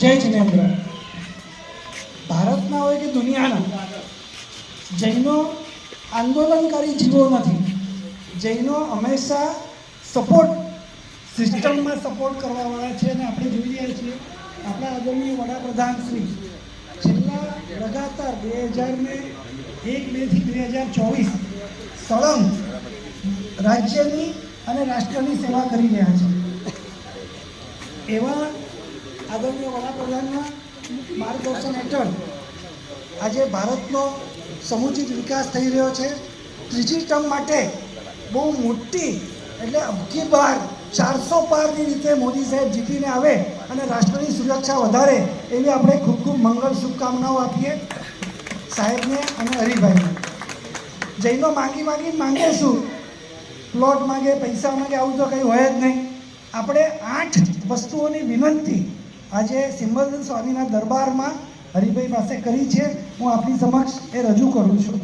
જય જિનેન્દ્ર. ભારતના હોય કે દુનિયાના, જૈનો આંદોલનકારી જીવો નથી. જૈનો હંમેશા સપોર્ટ સિસ્ટમમાં સપોર્ટ કરવાવાળા છે. અને આપણે જોઈ રહ્યા છીએ આપણા આદરણીય વડાપ્રધાન શ્રી છેલ્લા લગાતાર 2001-2થી 2024 સળંગ રાજ્યની અને રાષ્ટ્રની સેવા કરી રહ્યા છે. એવા આદરણીય વડાપ્રધાનના માર્ગદર્શન હેઠળ આજે ભારતનો સમુચિત વિકાસ થઈ રહ્યો છે. ત્રીજી ટર્મ માટે બહુ મોટી એટલે અબકી બાર 400 પારની રીતે મોદી સાહેબ જીતીને આવે અને રાષ્ટ્રની સુરક્ષા વધારે એવી આપણે ખૂબ ખૂબ મંગળ શુભકામનાઓ આપીએ સાહેબને અને હરિભાઈને. જૈનો માંગે શું? પ્લોટ માંગે, પૈસા માંગે, આવું તો કંઈ હોય જ નહીં. આપણે 8 વસ્તુઓની વિનંતી આજે સિમલદન સ્વામીના દરબારમાં હરિભાઈ પાસે કરી છે. હું આપની સમક્ષ એ રજૂ કરું છું.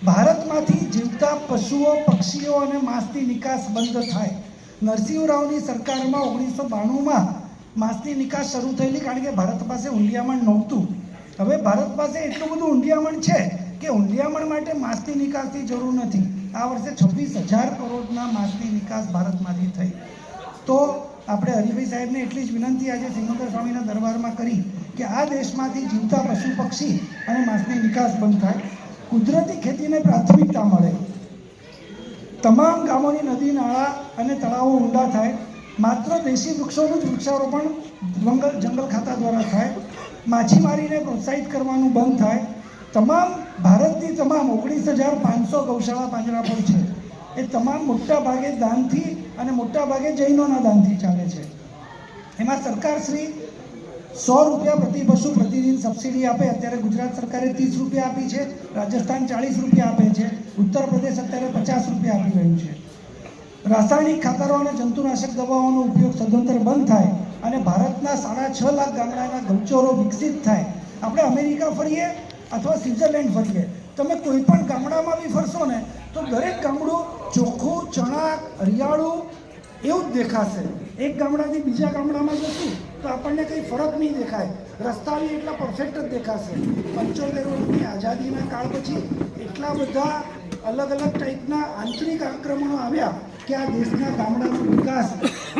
ભારતમાંથી જીવતા પશુઓ, પક્ષીઓ અને માંસની નિકાસ બંધ થાય. નરસિંહ રાવની સરકારમાં 1992માં માંસની નિકાસ શરૂ થયેલી, કારણ કે ભારત પાસે ઊંડિયામણ નહોતું. હવે ભારત પાસે એટલું બધું ઊંડિયામણ છે કે ઊંડિયામણ માટે માંસની નિકાસની જરૂર નથી. આ વર્ષે 26,000 કરોડના માંસની નિકાસ ભારતમાંથી થઈ. તો આપણે હરિભાઈ સાહેબને એટલી જ વિનંતી આજે સિમંદર સ્વામીના દરબારમાં કરી કે આ દેશમાંથી જીવતા પશુ પક્ષી અને માંસની નિકાસ બંધ થાય. કુદરતી ખેતીને પ્રાથમિકતા મળે. તમામ ગામોની નદી, નાળા અને તળાવો ઊંડા થાય. માત્ર દેશી વૃક્ષોનું જ વૃક્ષારોપણ જંગલ ખાતા દ્વારા થાય. માછીમારીને પ્રોત્સાહિત કરવાનું બંધ થાય. ભારતની તમામ 19,500 ગૌશાળા પાંજરાપોળ છે. એ તમામ મોટા ભાગે દાનથી અને મોટા ભાગે જૈનોના દાનથી ચાલે છે. એમાં સરકારશ્રી 100 રૂપિયા પ્રતિ પશુ પ્રતિદિન સબસિડી આપે. અત્યારે ગુજરાત સરકારે 30 રૂપિયા આપી છે, રાજસ્થાન 40 રૂપિયા આપે છે, ઉત્તર પ્રદેશ અત્યારે 50 રૂપિયા આપી રહ્યું છે. રાસાયણિક ખાતરો અને જંતુનાશક દવાઓનો ઉપયોગ સદંતર બંધ થાય અને ભારતના 6.5 લાખ ગામડાના ગૌચરો વિકસિત થાય. આપણે અમેરિકા ફરીએ અથવા સ્વિટ્ઝરલેન્ડ ફરીએ, તમે કોઈ પણ ગામડામાં બી ફરશો ને તો દરેક ગામડું ચોખ્ખું, ચણાક, હરિયાળું એવું જ દેખાશે. એક ગામડાથી બીજા ગામડામાં જશું તો આપણને કંઈ ફરક નહીં દેખાય. રસ્તા બી એટલા પરફેક્ટ જ દેખાશે. 75 વર્ષની આઝાદીના કાળ પછી એટલા બધા અલગ અલગ ટાઈપના આંતરિક આક્રમણો આવ્યા કે આ દેશના ગામડાનો વિકાસ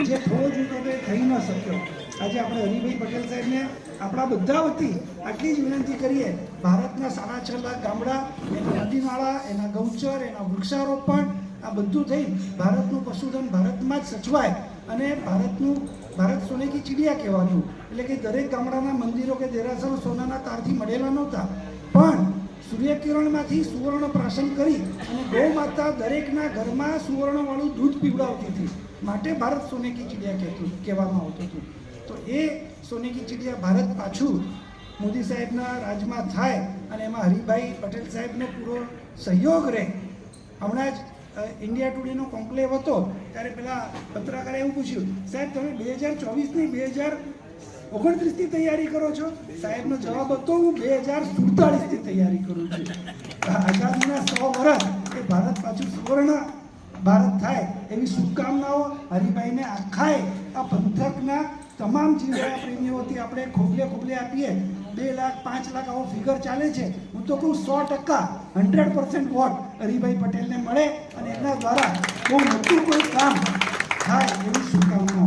જે થવો જોઈતો તે થઈ ન શક્યો. આજે આપણે હરિભાઈ પટેલ સાહેબને આપણા બધા વતી આટલી જ વિનંતી કરીએ, ભારતના 6.5 લાખ ગામડા, એના નદી નાળા, એના ગૌચર, એના વૃક્ષારોપણ, આ બધું થઈ ભારતનું પશુધન ભારતમાં જ સચવાય અને ભારત સોને કી ચીડિયા કહેવાનું. એટલે કે દરેક ગામડાના મંદિરો કે દેરાસરો સોનાના તારથી મળેલા નહોતા, પણ સૂર્યકિરણમાંથી સુવર્ણ પ્રાશન કરી અને ગૌ માતા દરેકના ઘરમાં સુવર્ણવાળું દૂધ પીવડાવતી હતી. માટે ભારત સોને કી ચીડિયા કહેવામાં આવતું હતું. તો એ સોને કી ચીડિયા ભારત પાછું મોદી સાહેબના રાજમાં થાય અને એમાં હરિભાઈ પટેલ સાહેબનો પૂરો સહયોગ રહે. હમણાં જ ઇન્ડિયા ટુડેનો કોન્ક્લેવ હતો ત્યારે પેલા પત્રકારે એવું પૂછ્યું, સાહેબ તમે 2024ની 2029ની તૈયારી કરો છો? સાહેબનો જવાબ હતો, હું 2047ની તૈયારી કરું છું. આઝાદીના 100 વર્ષ એ ભારત પાછું સુવર્ણ ભારત થાય એવી શુભકામનાઓ હરિભાઈને આખાય આ પંથકના તમામ જીવદયા પ્રેમીઓથી આપણે ખોબલે આપીએ. 2 લાખ 5 લાખ આવો ફિગર ચાલે છે. હું તો કહું 100% 100% વોટ હરિભાઈ પટેલને મળે અને એના દ્વારા બહુ મોટું કોઈ કામ થાય એવી શુભકામના.